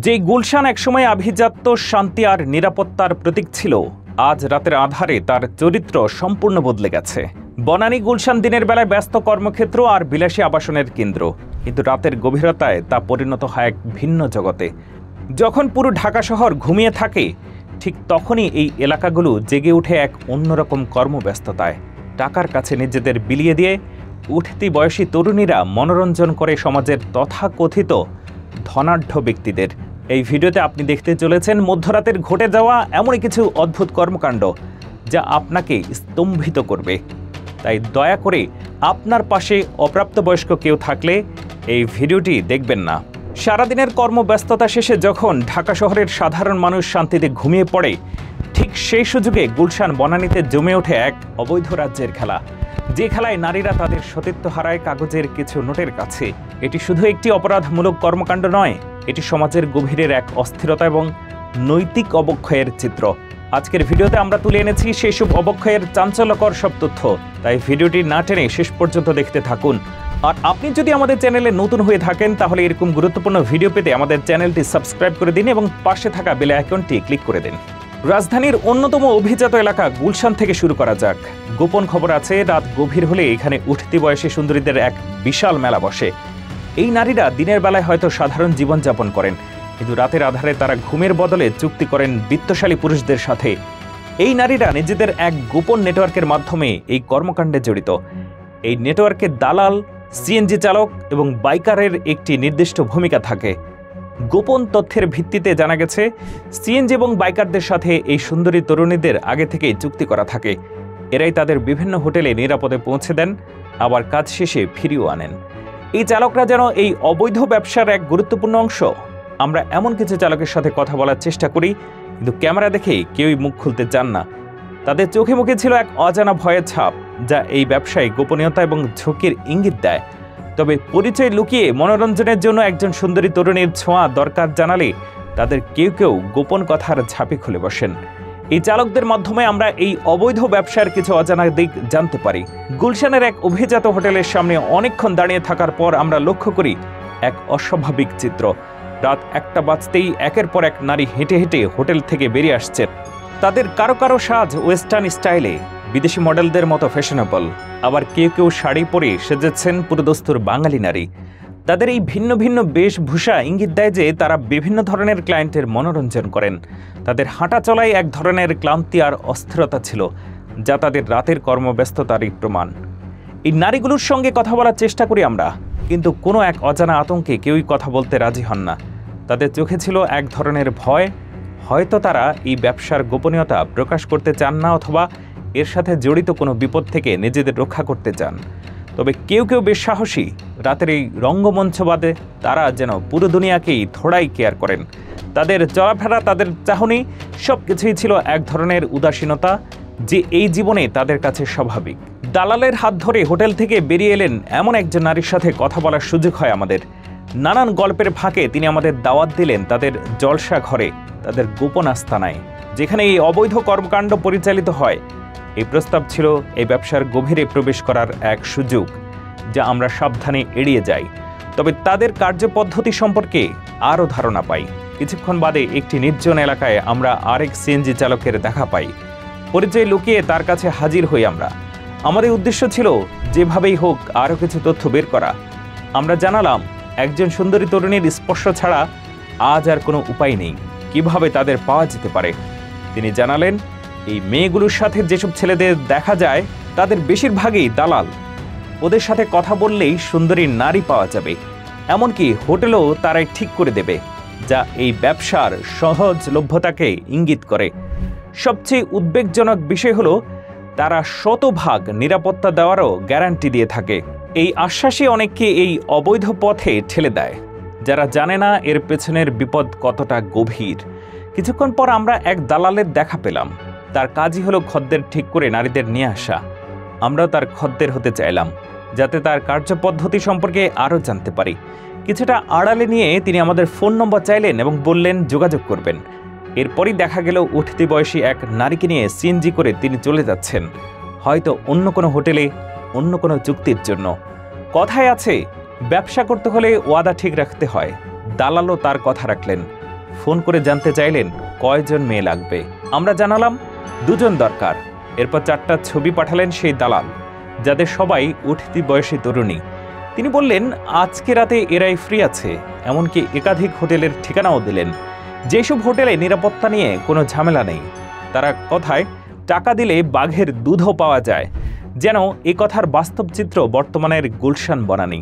যে গুলশান একসময় আভিজাত্য, শান্তি আর নিরাপত্তার প্রতীক ছিল, আজ রাতের আধারে তার চরিত্র সম্পূর্ণ বদলে গেছে। বনানী গুলশান দিনের বেলায় ব্যস্ত কর্মক্ষেত্র আর বিলাসী আবাসনের কেন্দ্র, কিন্তু রাতের গভীরতায় তা পরিণত হয় এক ভিন্ন জগতে। যখন পুরো ঢাকা শহর ঘুমিয়ে থাকে, ঠিক তখনই এই এলাকাগুলো জেগে উঠে এক অন্যরকম কর্মব্যস্ততায়। টাকার কাছে নিজেদের বিলিয়ে দিয়ে উঠতি বয়সী তরুণীরা মনোরঞ্জন করে সমাজের তথাকথিত ধনাঢ্য ব্যক্তিদের। এই ভিডিওতে আপনি দেখতে চলেছেন মধ্যরাতের ঘটে যাওয়া এমনই কিছু অদ্ভুত কর্মকাণ্ড, যা আপনাকে স্তম্ভিত করবে। তাই দয়া করে আপনার পাশে অপ্রাপ্তবয়স্ক কেউ থাকলে এই ভিডিওটি দেখবেন না। সারাদিনের কর্মব্যস্ততা শেষে যখন ঢাকা শহরের সাধারণ মানুষ শান্তিতে ঘুমিয়ে পড়ে, ঠিক সেই সুযোগে গুলশান বনানীতে জমে ওঠে এক অবৈধ রাজ্যের খেলা, যে খেলায় নারীরা তাদের সতীত্ব হারায় কাগজের কিছু নোটের কাছে। এটি শুধু একটি অপরাধমূলক কর্মকাণ্ড নয়, এটি সমাজের গভীরের এক অস্থিরতা এবং নৈতিক অবক্ষয়ের চিত্র। আজকের ভিডিওতে আমরা তুলে এনেছি সেই সব অবক্ষয়ের চাঞ্চল্যকর সব তথ্য, তাই ভিডিওটি না টেনে শেষ পর্যন্ত দেখতে থাকুন। আর আপনি যদি আমাদের চ্যানেলে নতুন হয়ে থাকেন, তাহলে এরকম গুরুত্বপূর্ণ ভিডিও পেতে আমাদের চ্যানেলটি সাবস্ক্রাইব করে দিন এবং পাশে থাকা বেল আইকনটি ক্লিক করে দিন। রাজধানীর অন্যতম অভিজাত এলাকা গুলশান থেকে শুরু করা যাক। গোপন খবর আছে, রাত গভীর হলে এখানে উঠতি বয়সী সুন্দরীদের এক বিশাল মেলা বসে। এই নারীরা দিনের বেলায় হয়তো সাধারণ জীবনযাপন করেন, কিন্তু রাতের আধারে তারা ঘুমের বদলে চুক্তি করেন বিত্তশালী পুরুষদের সাথে। এই নারীরা নিজেদের এক গোপন নেটওয়ার্কের মাধ্যমে এই কর্মকাণ্ডে জড়িত। এই নেটওয়ার্কে দালাল, সিএনজি চালক এবং বাইকারের একটি নির্দিষ্ট ভূমিকা থাকে। গোপন তথ্যের ভিত্তিতে জানা গেছে, সিএনজি এবং বাইকারদের সাথে এই সুন্দরী তরুণীদের আগে থেকেই চুক্তি করা থাকে। এরাই তাদের বিভিন্ন হোটেলে নিরাপদে পৌঁছে দেন, আবার কাজ শেষে ফিরিয়েও আনেন। এই চালকরা যেন এই অবৈধ ব্যবসার এক গুরুত্বপূর্ণ অংশ। আমরা এমন কিছু চালকের সাথে কথা বলার চেষ্টা করি, কিন্তু ক্যামেরা দেখে কেউই মুখ খুলতে চান না। তাদের চোখে মুখে ছিল এক অজানা ভয়ের ছাপ, যা এই ব্যবসায় গোপনীয়তা এবং ঝুঁকির ইঙ্গিত দেয়। তবে পরিচয় লুকিয়ে মনোরঞ্জনের জন্য একজন সুন্দরী তরুণীর ছোঁয়া দরকার জানালে তাদের কেউ কেউ গোপন কথার ঝাঁপি খুলে বসেন। এই চালকদের মাধ্যমে আমরা এই অবৈধ ব্যবসার কিছু অজানা দিক জানতে পারি। গুলশানের এক অভিজাত হোটেলের সামনে অনেকক্ষণ দাঁড়িয়ে থাকার পর আমরা লক্ষ্য করি এক অস্বাভাবিক চিত্র। রাত 1টা বাজতেই একের পর এক নারী হেঁটে হেঁটে হোটেল থেকে বেরিয়ে আসছেন। তাদের কারো কারো সাজ ওয়েস্টার্ন স্টাইলে, বিদেশি মডেলদের মতো ফ্যাশনেবল, আবার কেউ কেউ শাড়ি পরে সেজেছেন পুরোদস্তুর বাঙালি নারী। তাদের এই ভিন্ন ভিন্ন বেশভূষা ইঙ্গিত দেয় যে তারা বিভিন্ন ধরনের ক্লায়েন্টের মনোরঞ্জন করেন। তাদের হাঁটা চলায় এক ধরনের ক্লান্তি আর অস্থিরতা ছিল, যা তাদের রাতের কর্মব্যস্ততারই প্রমাণ। এই নারীগুলোর সঙ্গে কথা বলার চেষ্টা করি আমরা, কিন্তু কোনো এক অজানা আতঙ্কে কেউই কথা বলতে রাজি হন না। তাদের চোখে ছিল এক ধরনের ভয়, হয়তো তারা এই ব্যবসার গোপনীয়তা প্রকাশ করতে চান না, অথবা এর সাথে জড়িত কোনো বিপদ থেকে নিজেদের রক্ষা করতে চান। তবে কেউ কেউ বেশ সাহসী। রাতের এই রঙ্গমঞ্চবাদে তারা যেন পুরো দুনিয়াকেই থোড়াই কেয়ার করেন। তাদের চলাফেরা, তাদের চাহনি, সব কিছুই ছিল এক ধরনের উদাসীনতা, যে এই জীবনে তাদের কাছে স্বাভাবিক। দালালের হাত ধরে হোটেল থেকে বেরিয়ে এলেন এমন একজন নারীর সাথে কথা বলার সুযোগ হয় আমাদের। নানান গল্পের ফাঁকে তিনি আমাদের দাওয়াত দিলেন তাদের জলসা ঘরে, তাদের গোপন আস্তানায়, যেখানে এই অবৈধ কর্মকাণ্ড পরিচালিত হয়। এই প্রস্তাব ছিল এই ব্যবসার গভীরে প্রবেশ করার এক সুযোগ, যা আমরা সাবধানে এড়িয়ে যাই। তবে তাদের কার্যপদ্ধতি সম্পর্কে আরও ধারণা পাই। কিছুক্ষণ বাদে একটি নির্জন এলাকায় আমরা আরেক সিএনজি চালকের দেখা পাই। পরিচয় লুকিয়ে তার কাছে হাজির হই আমরা। আমাদের উদ্দেশ্য ছিল যেভাবেই হোক আরও কিছু তথ্য বের করা। আমরা জানালাম, একজন সুন্দরী তরুণীর স্পর্শ ছাড়া আজ আর কোনো উপায় নেই, কিভাবে তাদের পাওয়া যেতে পারে। তিনি জানালেন, এই মেয়েগুলোর সাথে যেসব ছেলেদের দেখা যায় তাদের বেশিরভাগই দালাল। ওদের সাথে কথা বললেই সুন্দরী নারী পাওয়া যাবে, এমনকি হোটেলও তারাই ঠিক করে দেবে, যা এই ব্যবসার সহজলভ্যতাকে ইঙ্গিত করে। সবচেয়ে উদ্বেগজনক বিষয় হলো, তারা শতভাগ নিরাপত্তা দেওয়ারও গ্যারান্টি দিয়ে থাকে। এই আশ্বাসই অনেককে এই অবৈধ পথে ঠেলে দেয়, যারা জানে না এর পেছনের বিপদ কতটা গভীর। কিছুক্ষণ পর আমরা এক দালালের দেখা পেলাম। তার কাজই হলো খদ্দের ঠিক করে নারীদের নিয়ে আসা। আমরাও তার খদ্দের হতে চাইলাম, যাতে তার কার্যপদ্ধতি সম্পর্কে আরও জানতে পারি। কিছুটা আড়ালে নিয়ে তিনি আমাদের ফোন নম্বর চাইলেন এবং বললেন যোগাযোগ করবেন। এরপরই দেখা গেল উঠতি বয়সী এক নারীকে নিয়ে সিএনজি করে তিনি চলে যাচ্ছেন, হয়তো অন্য কোনো হোটেলে, অন্য কোনো চুক্তির জন্য। কথায় আছে, ব্যবসা করতে হলে ওয়াদা ঠিক রাখতে হয়। দালালও তার কথা রাখলেন। ফোন করে জানতে চাইলেন কয়জন মেয়ে লাগবে। আমরা জানালাম 2 জন দরকার। এরপর 4টা ছবি পাঠালেন সেই দালাল, যাদের সবাই উঠতি বয়সী তরুণী। তিনি বললেন আজকে রাতে এরাই ফ্রি আছে, এমনকি একাধিক হোটেলের ঠিকানাও দিলেন। যেসব হোটেলে নিরাপত্তা নিয়ে কোনো ঝামেলা নেই, তারা কথায় টাকা দিলে বাঘের দুধও পাওয়া যায়। যেন এ কথার বাস্তব চিত্র বর্তমানের গুলশান বনানী।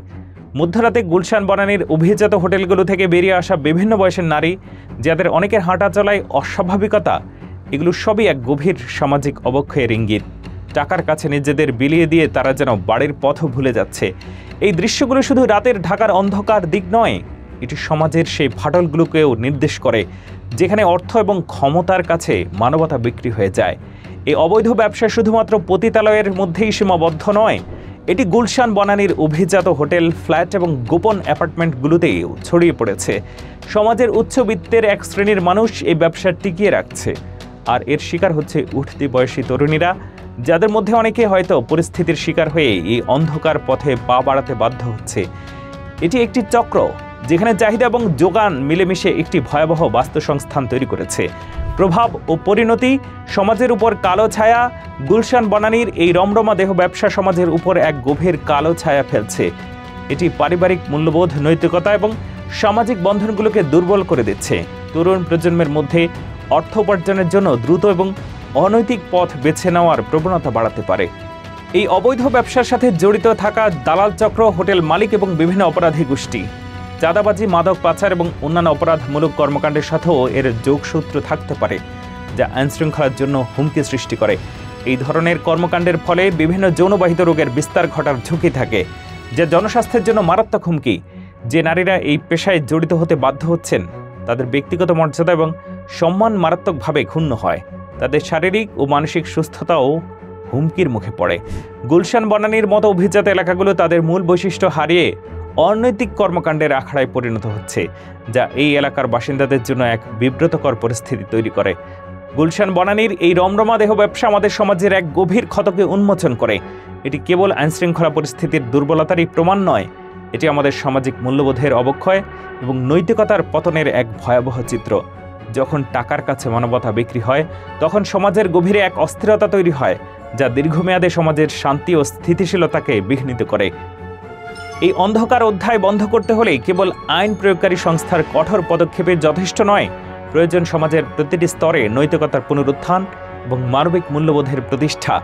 মধ্যরাতে গুলশান বনানীর অভিজাত হোটেলগুলো থেকে বেরিয়ে আসা বিভিন্ন বয়সের নারী, যাদের অনেকের হাঁটা চলায় অস্বাভাবিকতা, এগুলো সবই এক গভীর সামাজিক অবক্ষয়ের ইঙ্গিত। টাকার কাছে নিজেদের বিলিয়ে দিয়ে তারা যেন বাড়ির পথও ভুলে যাচ্ছে। এই দৃশ্যগুলো শুধু রাতের ঢাকার অন্ধকার দিক নয়, এটি সমাজের সেই ফাটলগুলোকেও নির্দেশ করে, যেখানে অর্থ এবং ক্ষমতার কাছে মানবতা বিক্রি হয়ে যায়। এই অবৈধ ব্যবসা শুধুমাত্র পতিতালয়ের মধ্যেই সীমাবদ্ধ নয়, এটি গুলশান বনানীর অভিজাত হোটেল, ফ্ল্যাট এবং গোপন অ্যাপার্টমেন্টগুলোতেও ছড়িয়ে পড়েছে। সমাজের উচ্চবিত্তের এক শ্রেণীর মানুষ এই ব্যবসা টিকিয়ে রাখছে, আর এর শিকার হচ্ছে উঠতি বয়সী তরুণীরা, যাদের মধ্যে অনেকে হয়তো পরিস্থিতির শিকার হয়ে এই অন্ধকার পথে পা বাড়াতে বাধ্য হচ্ছে। এটি একটি চক্র, যেখানে চাহিদা এবং যোগান মিলেমিশে একটি ভয়াবহ বাস্তুসংস্থান তৈরি করেছে। প্রভাব ও পরিণতি, সমাজের উপর কালো ছায়া। গুলশান বনানীর এই রমরমা দেহ ব্যবসা সমাজের উপর এক গভীর কালো ছায়া ফেলছে। এটি পারিবারিক মূল্যবোধ, নৈতিকতা এবং সামাজিক বন্ধনগুলোকে দুর্বল করে দিচ্ছে। তরুণ প্রজন্মের মধ্যে অর্থ উপার্জনের জন্য দ্রুত এবং অনৈতিক পথ বেছে নেওয়ার প্রবণতা বাড়াতে পারে। এই অবৈধ ব্যবসার সাথে জড়িত থাকা দালাল চক্র, হোটেল মালিক এবং বিভিন্ন অপরাধী গোষ্ঠী, চাঁদাবাজি, মাদক পাচার এবং অন্যান্য অপরাধমূলক কর্মকাণ্ডের সাথেও এর যোগসূত্র থাকতে পারে, যা আইনশৃঙ্খলার জন্য হুমকি সৃষ্টি করে। এই ধরনের কর্মকাণ্ডের ফলে বিভিন্ন যৌনবাহিত রোগের বিস্তার ঘটার ঝুঁকি থাকে, যা জনস্বাস্থ্যের জন্য মারাত্মক হুমকি। যে নারীরা এই পেশায় জড়িত হতে বাধ্য হচ্ছেন, তাদের ব্যক্তিগত মর্যাদা এবং সম্মান মারাত্মকভাবে ক্ষুণ্ণ হয়। তাদের শারীরিক ও মানসিক সুস্থতাও হুমকির মুখে পড়ে। গুলশান বনানীর মতো অভিজাত এলাকাগুলো তাদের মূল বৈশিষ্ট্য হারিয়ে অনৈতিক কর্মকাণ্ডের আখড়ায় পরিণত হচ্ছে, যা এই এলাকার বাসিন্দাদের জন্য এক বিব্রতকর পরিস্থিতি তৈরি করে। গুলশান বনানীর এই রমরমা দেহ ব্যবসা আমাদের সমাজের এক গভীর ক্ষতকে উন্মোচন করে। এটি কেবল আইনশৃঙ্খলা পরিস্থিতির দুর্বলতারই প্রমাণ নয়, এটি আমাদের সামাজিক মূল্যবোধের অবক্ষয় এবং নৈতিকতার পতনের এক ভয়াবহ চিত্র। যখন টাকার কাছে মানবতা বিক্রি হয়, তখন সমাজের গভীরে এক অস্থিরতা তৈরি হয়, যা দীর্ঘমেয়াদে সমাজের শান্তি ও স্থিতিশীলতাকে বিঘ্নিত করে। এই অন্ধকার অধ্যায় বন্ধ করতে হলে কেবল আইন প্রয়োগকারী সংস্থার কঠোর পদক্ষেপে যথেষ্ট নয়, প্রয়োজন সমাজের প্রতিটি স্তরে নৈতিকতার পুনরুত্থান এবং মানবিক মূল্যবোধের প্রতিষ্ঠা।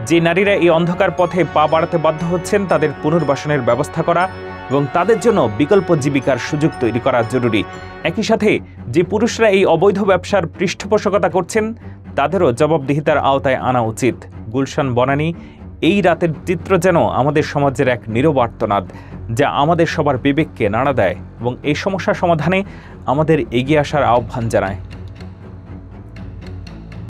যে নারীরা এই অন্ধকার পথে পা বাড়াতে বাধ্য হচ্ছেন, তাদের পুনর্বাসনের ব্যবস্থা করা এবং তাদের জন্য বিকল্প জীবিকার সুযোগ তৈরি করা জরুরি। একই সাথে যে পুরুষরা এই অবৈধ ব্যবসার পৃষ্ঠপোষকতা করছেন, তাদেরও জবাবদিহিতার আওতায় আনা উচিত। গুলশান বনানী এই রাতের চিত্র যেন আমাদের সমাজের এক নীরব আর্তনাদ, যা আমাদের সবার বিবেককে নাড়া দেয় এবং এই সমস্যা সমাধানে আমাদের এগিয়ে আসার আহ্বান জানায়।